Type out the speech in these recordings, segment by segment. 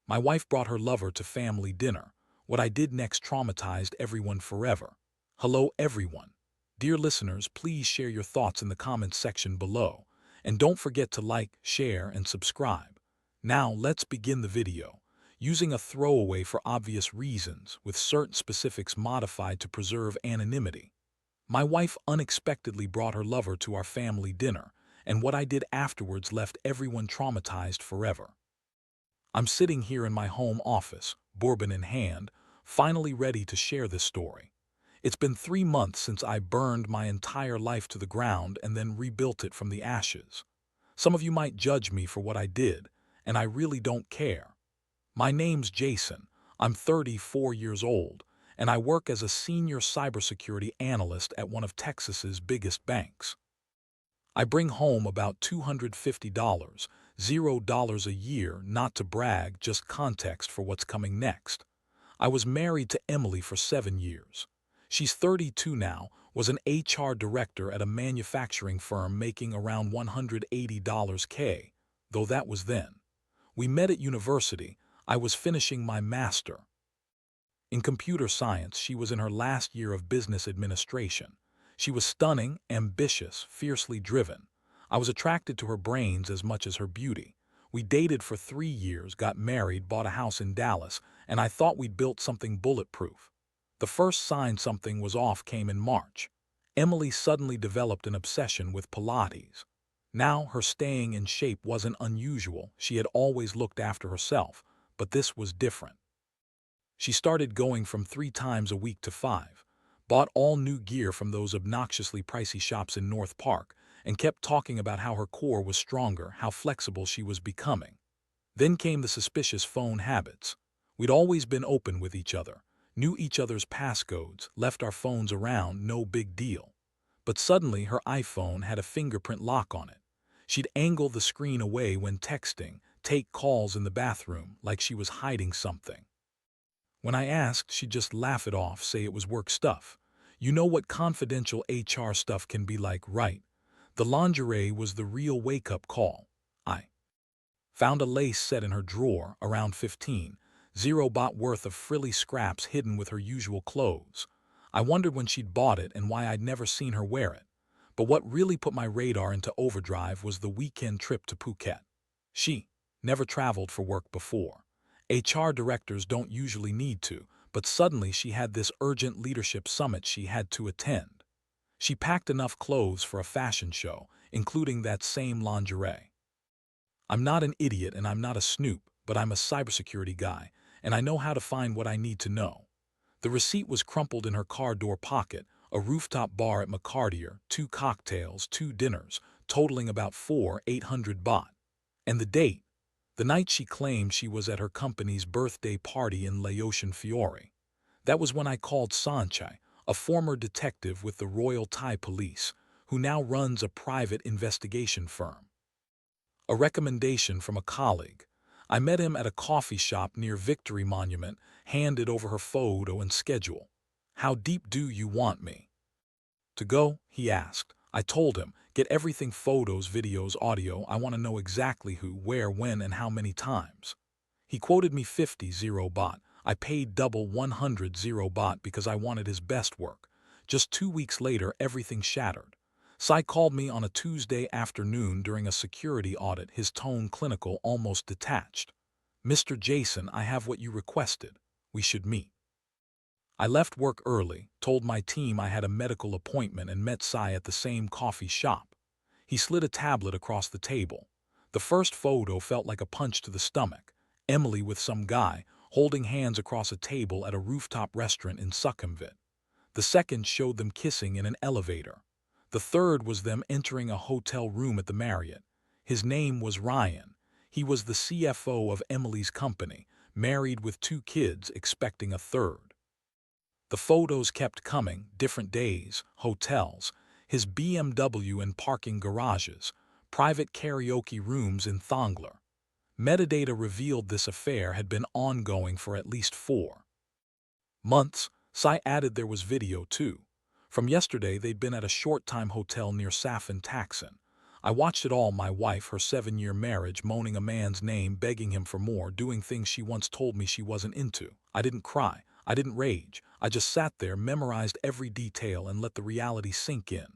My wife brought her lover to family dinner. What I did next traumatized everyone forever. Hello, everyone. Dear listeners, please share your thoughts in the comments section below. And don't forget to like, share, and subscribe. Now, let's begin the video. Using a throwaway for obvious reasons, with certain specifics modified to preserve anonymity. My wife unexpectedly brought her lover to our family dinner, and what I did afterwards left everyone traumatized forever. I'm sitting here in my home office, bourbon in hand, finally ready to share this story. It's been 3 months since I burned my entire life to the ground and then rebuilt it from the ashes. Some of you might judge me for what I did, and I really don't care. My name's Jason. I'm 34 years old, and I work as a senior cybersecurity analyst at one of Texas's biggest banks. I bring home about $250, $0 a year, not to brag, just context for what's coming next. I was married to Emily for 7 years. She's 32 now, was an HR director at a manufacturing firm making around $180K, though that was then. We met at university. I was finishing my master in computer science. She was in her last year of business administration. She was stunning, ambitious, fiercely driven. I was attracted to her brains as much as her beauty. We dated for 3 years, got married, bought a house in Dallas, and I thought we'd built something bulletproof. The first sign something was off came in March. Emily suddenly developed an obsession with Pilates. Now, her staying in shape wasn't unusual. She had always looked after herself, but this was different. She started going from 3 times a week to 5, bought all new gear from those obnoxiously pricey shops in North Park, and kept talking about how her core was stronger, how flexible she was becoming. Then came the suspicious phone habits. We'd always been open with each other, knew each other's passcodes, left our phones around, no big deal. But suddenly her iPhone had a fingerprint lock on it. She'd angle the screen away when texting, take calls in the bathroom, like she was hiding something. When I asked, she'd just laugh it off, say it was work stuff. You know what confidential HR stuff can be like, right? The lingerie was the real wake-up call. I found a lace set in her drawer, around 15, 0 baht worth of frilly scraps hidden with her usual clothes. I wondered when she'd bought it and why I'd never seen her wear it. But what really put my radar into overdrive was the weekend trip to Phuket. She never traveled for work before. HR directors don't usually need to, but suddenly she had this urgent leadership summit she had to attend. She packed enough clothes for a fashion show, including that same lingerie. I'm not an idiot and I'm not a snoop, but I'm a cybersecurity guy, and I know how to find what I need to know. The receipt was crumpled in her car door pocket, a rooftop bar at McCartier, 2 cocktails, 2 dinners, totaling about 800 baht. And the date, the night she claimed she was at her company's birthday party in Laotian Fiore. That was when I called Sanchai, a former detective with the Royal Thai Police, who now runs a private investigation firm. A recommendation from a colleague. I met him at a coffee shop near Victory Monument, handed over her photo and schedule. How deep do you want me to go? He asked. I told him, get everything, photos, videos, audio. I want to know exactly who, where, when, and how many times. He quoted me 50 baht. I paid double 100 baht because I wanted his best work. Just 2 weeks later, everything shattered. Sai called me on a Tuesday afternoon during a security audit, his tone clinical, almost detached. Mr. Jason, I have what you requested. We should meet. I left work early, told my team I had a medical appointment, and met Sai at the same coffee shop. He slid a tablet across the table. The first photo felt like a punch to the stomach. Emily with some guy, holding hands across a table at a rooftop restaurant in Sukhumvit. The second showed them kissing in an elevator. The third was them entering a hotel room at the Marriott. His name was Ryan. He was the CFO of Emily's company, married with 2 kids, expecting a third. The photos kept coming, different days, hotels, his BMW in parking garages, private karaoke rooms in Thonglar. Metadata revealed this affair had been ongoing for at least 4 months. Sai added there was video too. From yesterday they'd been at a short-time hotel near Safin Taksin. I watched it all, my wife, her 7-year marriage, moaning a man's name, begging him for more, doing things she once told me she wasn't into. I didn't cry. I didn't rage. I just sat there, memorized every detail, and let the reality sink in.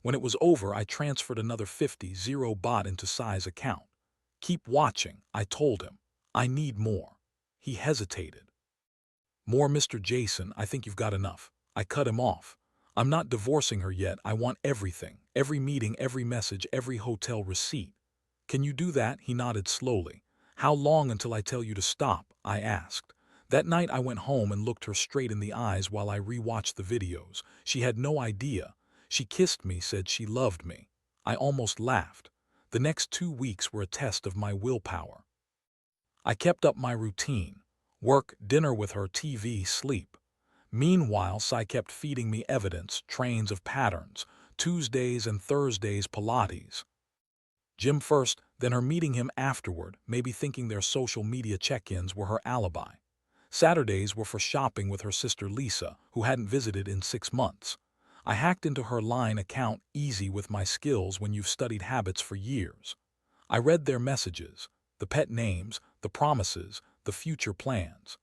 When it was over, I transferred another 50 baht into Sai's account. Keep watching, I told him. I need more. He hesitated. More, Mr. Jason, I think you've got enough. I cut him off. I'm not divorcing her yet. I want everything. Every meeting, every message, every hotel receipt. Can you do that? He nodded slowly. How long until I tell you to stop? I asked. That night I went home and looked her straight in the eyes while I rewatched the videos. She had no idea. She kissed me, said she loved me. I almost laughed. The next 2 weeks were a test of my willpower. I kept up my routine. Work, dinner with her, TV, sleep. Meanwhile, Sai kept feeding me evidence, trains of patterns, Tuesdays and Thursdays Pilates. Gym first, then her meeting him afterward, maybe thinking their social media check-ins were her alibi. Saturdays were for shopping with her sister Lisa, who hadn't visited in 6 months. I hacked into her Line account, easy with my skills when you've studied habits for years. I read their messages, the pet names, the promises, the future plans.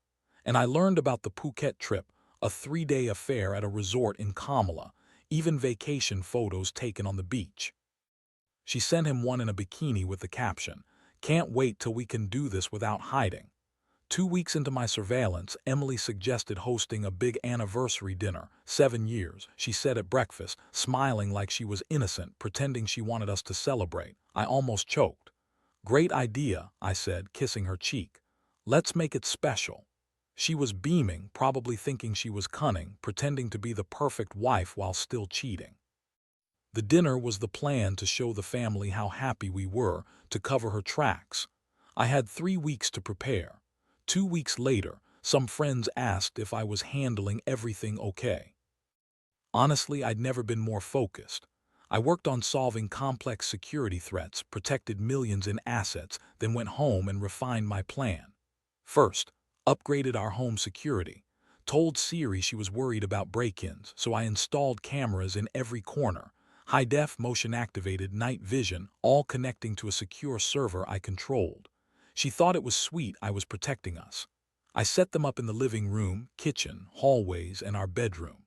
And I learned about the Phuket trip, a 3-day affair at a resort in Kamala, even vacation photos taken on the beach. She sent him one in a bikini with the caption, "Can't wait till we can do this without hiding." 2 weeks into my surveillance, Emily suggested hosting a big anniversary dinner, 7 years, she said at breakfast, smiling like she was innocent, pretending she wanted us to celebrate. I almost choked. Great idea, I said, kissing her cheek. Let's make it special. She was beaming, probably thinking she was cunning, pretending to be the perfect wife while still cheating. The dinner was the plan to show the family how happy we were, to cover her tracks. I had 3 weeks to prepare. 2 weeks later, some friends asked if I was handling everything okay. Honestly, I'd never been more focused. I worked on solving complex security threats, protected millions in assets, then went home and refined my plan. First, upgraded our home security. Told Siri she was worried about break-ins, so I installed cameras in every corner. High-def, motion-activated, night vision, all connecting to a secure server I controlled. She thought it was sweet I was protecting us. I set them up in the living room, kitchen, hallways, and our bedroom.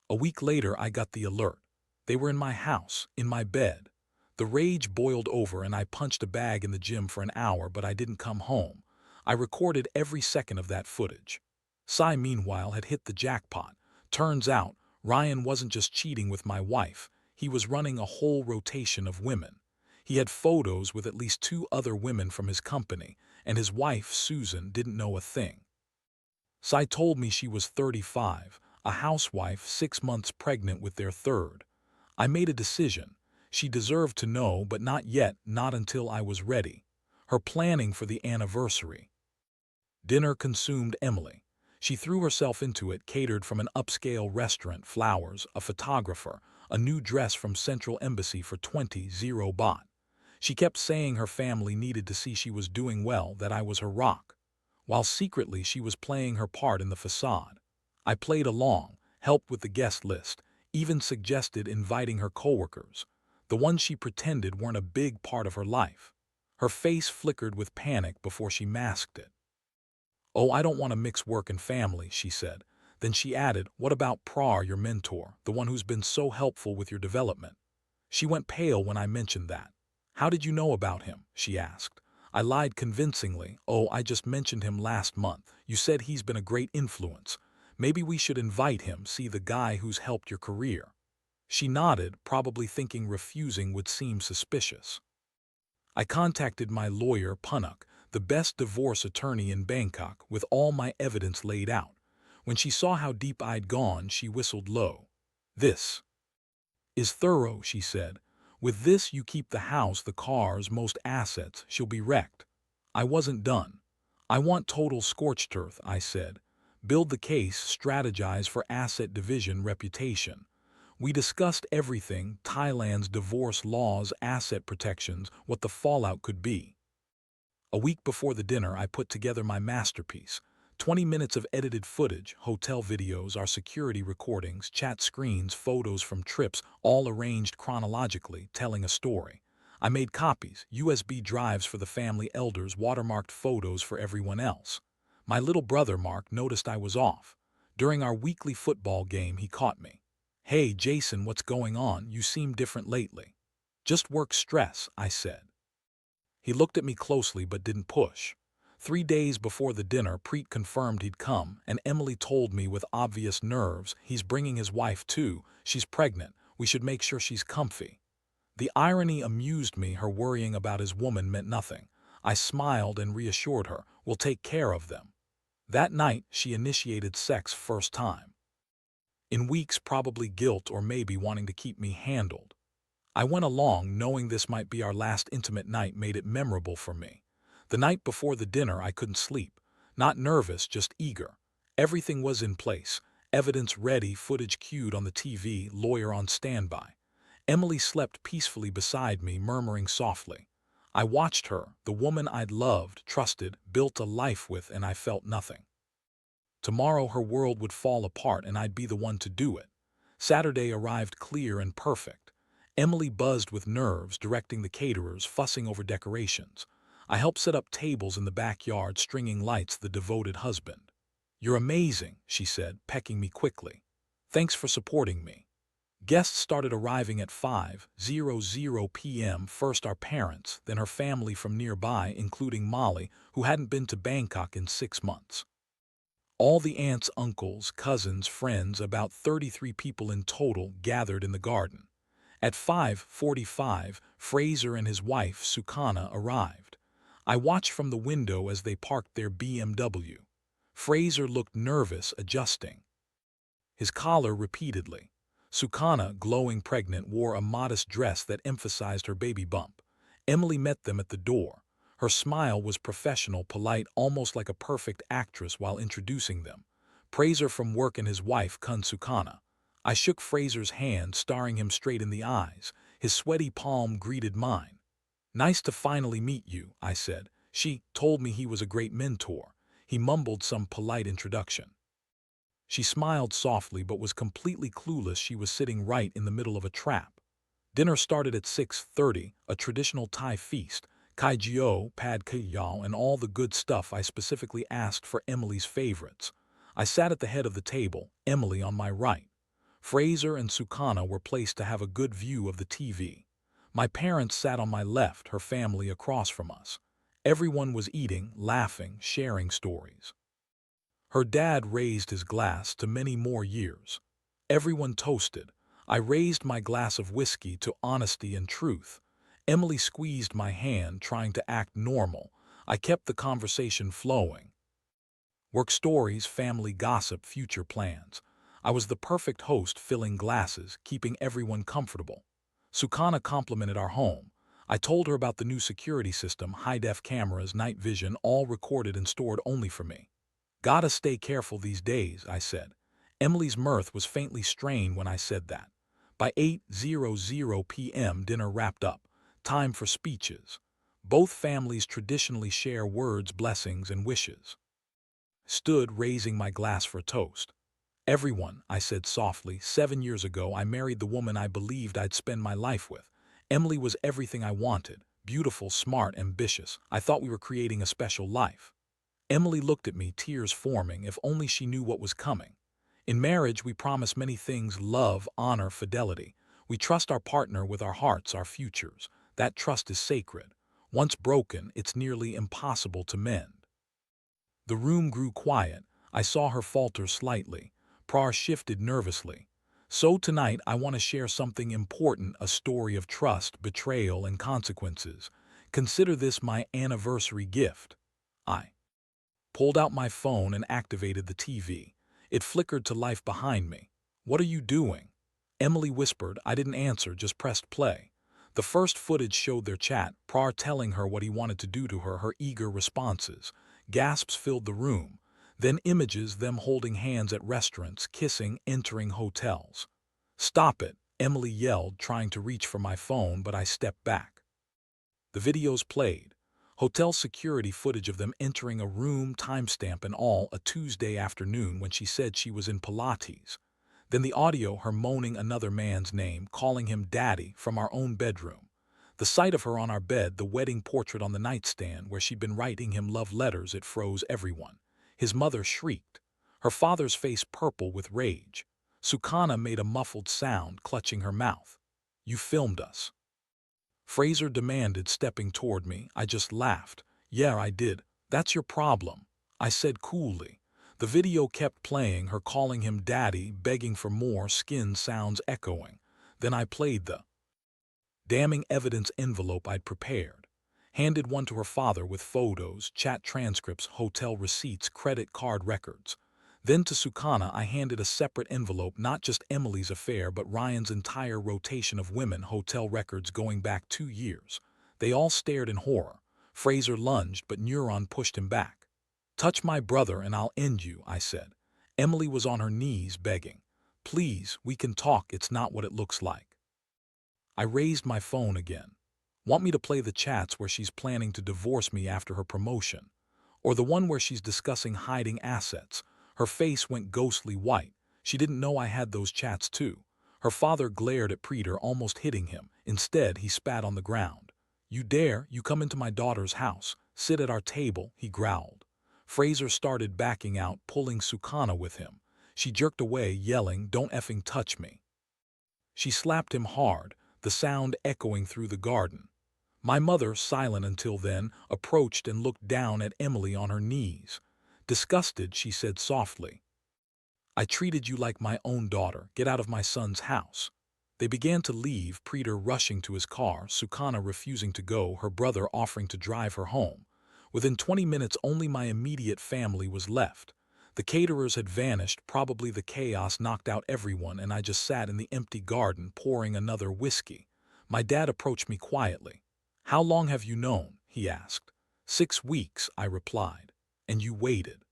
A week later, I got the alert. They were in my house, in my bed. The rage boiled over and I punched a bag in the gym for an hour, but I didn't come home. I recorded every second of that footage. Sai, meanwhile, had hit the jackpot. Turns out, Ryan wasn't just cheating with my wife. He was running a whole rotation of women. He had photos with at least 2 other women from his company, and his wife, Susan, didn't know a thing. Sai told me she was 35, a housewife 6 months pregnant with their third. I made a decision. She deserved to know, but not yet, not until I was ready. Her planning for the anniversary. Dinner consumed Emily. She threw herself into it, catered from an upscale restaurant, flowers, a photographer, a new dress from Central Embassy for 20 baht. She kept saying her family needed to see she was doing well, that I was her rock, while secretly she was playing her part in the facade. I played along, helped with the guest list, even suggested inviting her coworkers, the ones she pretended weren't a big part of her life. Her face flickered with panic before she masked it. "Oh, I don't want to mix work and family," she said. Then she added, "What about Prar, your mentor, the one who's been so helpful with your development?" She went pale when I mentioned that. "How did you know about him?" she asked. I lied convincingly. "Oh, I just mentioned him last month. You said he's been a great influence. Maybe we should invite him, see the guy who's helped your career." She nodded, probably thinking refusing would seem suspicious. I contacted my lawyer, Punuk, the best divorce attorney in Bangkok, with all my evidence laid out. When she saw how deep I'd gone, she whistled low. "This is thorough," she said. "With this you keep the house, the cars, most assets. She'll be wrecked." I wasn't done. "I want total scorched earth," I said. "Build the case, strategize for asset division, reputation." We discussed everything, Thailand's divorce laws, asset protections, what the fallout could be. A week before the dinner, I put together my masterpiece. 20 minutes of edited footage, hotel videos, our security recordings, chat screens, photos from trips, all arranged chronologically, telling a story. I made copies, USB drives for the family elders, watermarked photos for everyone else. My little brother Mark noticed I was off. During our weekly football game, he caught me. "Hey, Jason, what's going on? You seem different lately." "Just work stress," I said. He looked at me closely but didn't push. 3 days before the dinner, Preet confirmed he'd come, and Emily told me with obvious nerves, "He's bringing his wife too. She's pregnant. We should make sure she's comfy." The irony amused me. Her worrying about his woman meant nothing. I smiled and reassured her, "We'll take care of them." That night, she initiated sex first time. In weeks, probably guilt or maybe wanting to keep me handled. I went along, knowing this might be our last intimate night made it memorable for me. The night before the dinner, I couldn't sleep. Not nervous, just eager. Everything was in place. Evidence ready, footage queued on the TV, lawyer on standby. Emily slept peacefully beside me, murmuring softly. I watched her, the woman I'd loved, trusted, built a life with, and I felt nothing. Tomorrow her world would fall apart and I'd be the one to do it. Saturday arrived clear and perfect. Emily buzzed with nerves, directing the caterers, fussing over decorations. I helped set up tables in the backyard, stringing lights, the devoted husband. "You're amazing," she said, pecking me quickly. "Thanks for supporting me." Guests started arriving at 5:00 p.m. First our parents, then her family from nearby, including Molly, who hadn't been to Bangkok in 6 months. All the aunts, uncles, cousins, friends, about 33 people in total, gathered in the garden. At 5:45, Fraser and his wife, Sukana, arrived. I watched from the window as they parked their BMW. Fraser looked nervous, adjusting his collar repeatedly. Sukana, glowing pregnant, wore a modest dress that emphasized her baby bump. Emily met them at the door. Her smile was professional, polite, almost like a perfect actress while introducing them. Fraser from work and his wife, Kun Sukana. I shook Fraser's hand, staring him straight in the eyes. His sweaty palm greeted mine. "Nice to finally meet you," I said. "She told me he was a great mentor." He mumbled some polite introduction. She smiled softly but was completely clueless she was sitting right in the middle of a trap. Dinner started at 6:30, a traditional Thai feast, kai jiao, pad kayao, and all the good stuff. I specifically asked for Emily's favorites. I sat at the head of the table, Emily on my right. Fraser and Sukana were placed to have a good view of the TV. My parents sat on my left, her family across from us. Everyone was eating, laughing, sharing stories. Her dad raised his glass to many more years. Everyone toasted. I raised my glass of whiskey to honesty and truth. Emily squeezed my hand, trying to act normal. I kept the conversation flowing. Work stories, family gossip, future plans. I was the perfect host, filling glasses, keeping everyone comfortable. Sukana complimented our home. I told her about the new security system, high-def cameras, night vision, all recorded and stored only for me. "Gotta stay careful these days," I said. Emily's mirth was faintly strained when I said that. By 8:00 p.m. dinner wrapped up. Time for speeches. Both families traditionally share words, blessings, and wishes. Stood, raising my glass for a toast. "Everyone," I said softly, "7 years ago I married the woman I believed I'd spend my life with. Emily was everything I wanted. Beautiful, smart, ambitious. I thought we were creating a special life." Emily looked at me, tears forming. If only she knew what was coming. "In marriage, we promise many things: love, honor, fidelity. We trust our partner with our hearts, our futures. That trust is sacred. Once broken, it's nearly impossible to mend." The room grew quiet. I saw her falter slightly. Prar shifted nervously. "So tonight I want to share something important, a story of trust, betrayal, and consequences. Consider this my anniversary gift." I pulled out my phone and activated the TV. It flickered to life behind me. "What are you doing?" Emily whispered. I didn't answer, just pressed play. The first footage showed their chat, Prar telling her what he wanted to do to her, her eager responses. Gasps filled the room. Then images, them holding hands at restaurants, kissing, entering hotels. "Stop it," Emily yelled, trying to reach for my phone, but I stepped back. The videos played. Hotel security footage of them entering a room, timestamp and all, a Tuesday afternoon when she said she was in Pilates. Then the audio, her moaning another man's name, calling him daddy from our own bedroom. The sight of her on our bed, the wedding portrait on the nightstand where she'd been writing him love letters, it froze everyone. His mother shrieked, her father's face purple with rage. Sukana made a muffled sound, clutching her mouth. "You filmed us," Fraser demanded, stepping toward me. I just laughed. "Yeah, I did. That's your problem," I said coolly. The video kept playing, her calling him daddy, begging for more, skin sounds echoing. Then I played the damning evidence envelope I'd prepared. Handed one to her father with photos, chat transcripts, hotel receipts, credit card records. Then to Sukana I handed a separate envelope, not just Emily's affair but Ryan's entire rotation of women, hotel records going back 2 years. They all stared in horror. Fraser lunged, but Neuron pushed him back. "Touch my brother and I'll end you," I said. Emily was on her knees begging. "Please, we can talk, it's not what it looks like." I raised my phone again. "Want me to play the chats where she's planning to divorce me after her promotion? Or the one where she's discussing hiding assets?" Her face went ghostly white. She didn't know I had those chats too. Her father glared at Peter, almost hitting him. Instead, he spat on the ground. "You dare, you come into my daughter's house, sit at our table," he growled. Fraser started backing out, pulling Sukana with him. She jerked away, yelling, "Don't effing touch me." She slapped him hard, the sound echoing through the garden. My mother, silent until then, approached and looked down at Emily on her knees. Disgusted, she said softly, "I treated you like my own daughter. Get out of my son's house." They began to leave, Peter rushing to his car, Sukana refusing to go, her brother offering to drive her home. Within 20 minutes only my immediate family was left. The caterers had vanished, probably the chaos knocked out everyone, and I just sat in the empty garden pouring another whiskey. My dad approached me quietly. "How long have you known?" he asked. 6 weeks, I replied. "And you waited."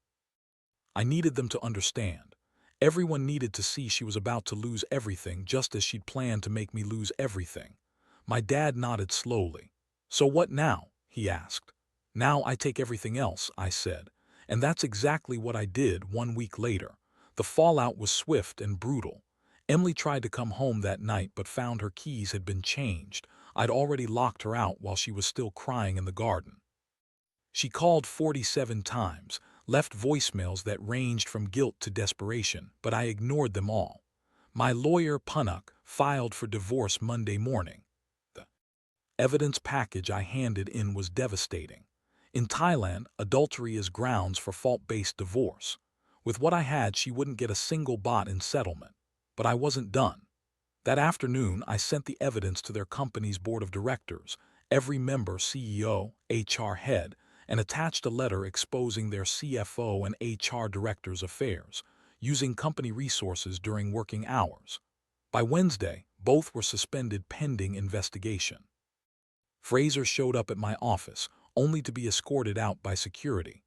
I needed them to understand. Everyone needed to see she was about to lose everything, just as she'd planned to make me lose everything. My dad nodded slowly. "So what now?" he asked. "Now I take everything else," I said. And that's exactly what I did 1 week later. The fallout was swift and brutal. Emily tried to come home that night but found her keys had been changed. I'd already locked her out while she was still crying in the garden. She called 47 times, left voicemails that ranged from guilt to desperation, but I ignored them all. My lawyer, Punnock, filed for divorce Monday morning. The evidence package I handed in was devastating. In Thailand, adultery is grounds for fault-based divorce. With what I had, she wouldn't get a single baht in settlement. But I wasn't done. That afternoon, I sent the evidence to their company's board of directors, every member, CEO, HR head, and attached a letter exposing their CFO and HR director's affairs, using company resources during working hours. By Wednesday, both were suspended pending investigation. Fraser showed up at my office, only to be escorted out by security.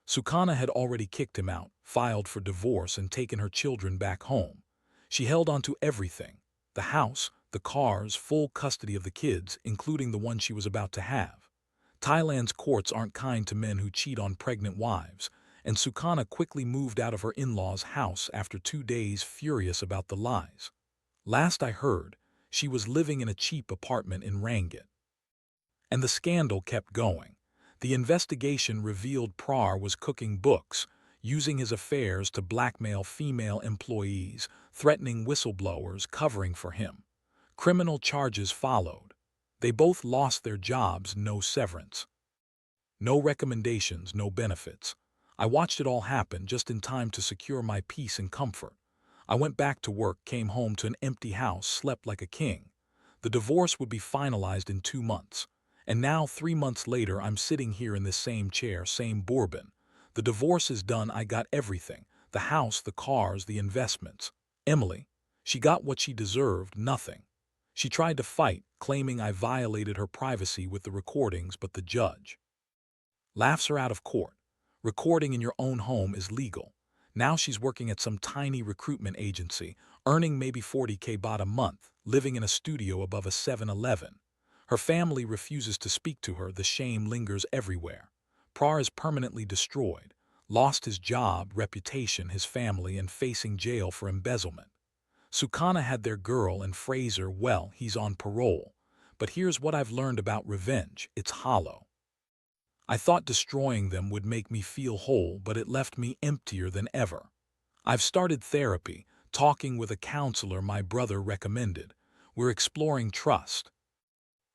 Sukana had already kicked him out, filed for divorce, and taken her children back home. She held on to everything: the house, the cars, full custody of the kids, including the one she was about to have. Thailand's courts aren't kind to men who cheat on pregnant wives, and Sukana quickly moved out of her in-laws' house after 2 days, furious about the lies. Last I heard, she was living in a cheap apartment in Rangit. And the scandal kept going. The investigation revealed Prar was cooking books, using his affairs to blackmail female employees, threatening whistleblowers, covering for him. Criminal charges followed. They both lost their jobs, no severance. No recommendations, no benefits. I watched it all happen just in time to secure my peace and comfort. I went back to work, came home to an empty house, slept like a king. The divorce would be finalized in 2 months. And now, 3 months later, I'm sitting here in this same chair, same bourbon. The divorce is done, I got everything. The house, the cars, the investments. Emily, she got what she deserved, nothing. She tried to fight, claiming I violated her privacy with the recordings, but the judge laughs her out of court. Recording in your own home is legal. Now she's working at some tiny recruitment agency, earning maybe 40K baht a month, living in a studio above a 7-Eleven. Her family refuses to speak to her, the shame lingers everywhere. Prar is permanently destroyed, lost his job, reputation, his family, and facing jail for embezzlement. Sukana had their girl, and Fraser, well, he's on parole. But here's what I've learned about revenge: it's hollow. I thought destroying them would make me feel whole, but it left me emptier than ever. I've started therapy, talking with a counselor my brother recommended. We're exploring trust,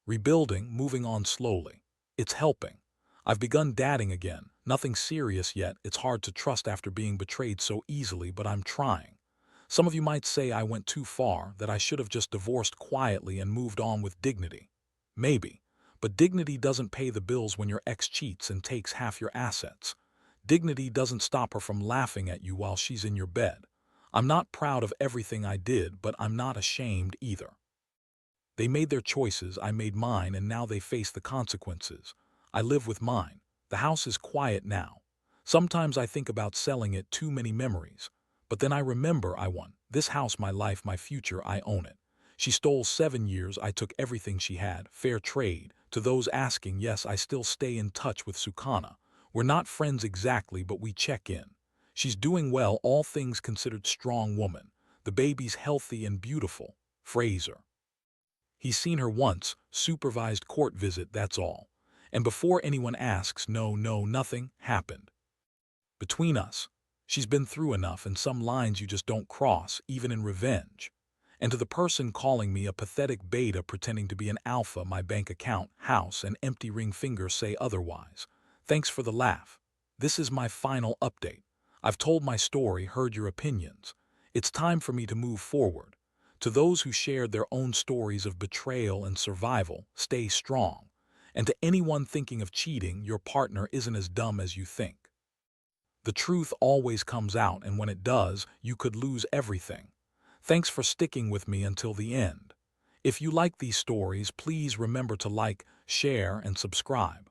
rebuilding, moving on slowly. It's helping. I've begun dating again. Nothing serious yet. It's hard to trust after being betrayed so easily, but I'm trying. Some of you might say I went too far, that I should have just divorced quietly and moved on with dignity. Maybe. But dignity doesn't pay the bills when your ex cheats and takes half your assets. Dignity doesn't stop her from laughing at you while she's in your bed. I'm not proud of everything I did, but I'm not ashamed either. They made their choices, I made mine, and now they face the consequences. I live with mine. The house is quiet now. Sometimes I think about selling it, too many memories. But then I remember I won. This house, my life, my future, I own it. She stole 7 years, I took everything she had, fair trade. To those asking, yes, I still stay in touch with Sukana. We're not friends exactly, but we check in. She's doing well, all things considered, strong woman. The baby's healthy and beautiful. Fraser. He's seen her once, supervised court visit, that's all. And before anyone asks, no, nothing happened. Between us, she's been through enough, and some lines you just don't cross, even in revenge. And to the person calling me a pathetic beta pretending to be an alpha, my bank account, house, and empty ring finger say otherwise. Thanks for the laugh. This is my final update. I've told my story, heard your opinions. It's time for me to move forward. To those who shared their own stories of betrayal and survival, stay strong. And to anyone thinking of cheating, your partner isn't as dumb as you think. The truth always comes out, and when it does, you could lose everything. Thanks for sticking with me until the end. If you like these stories, please remember to like, share, and subscribe.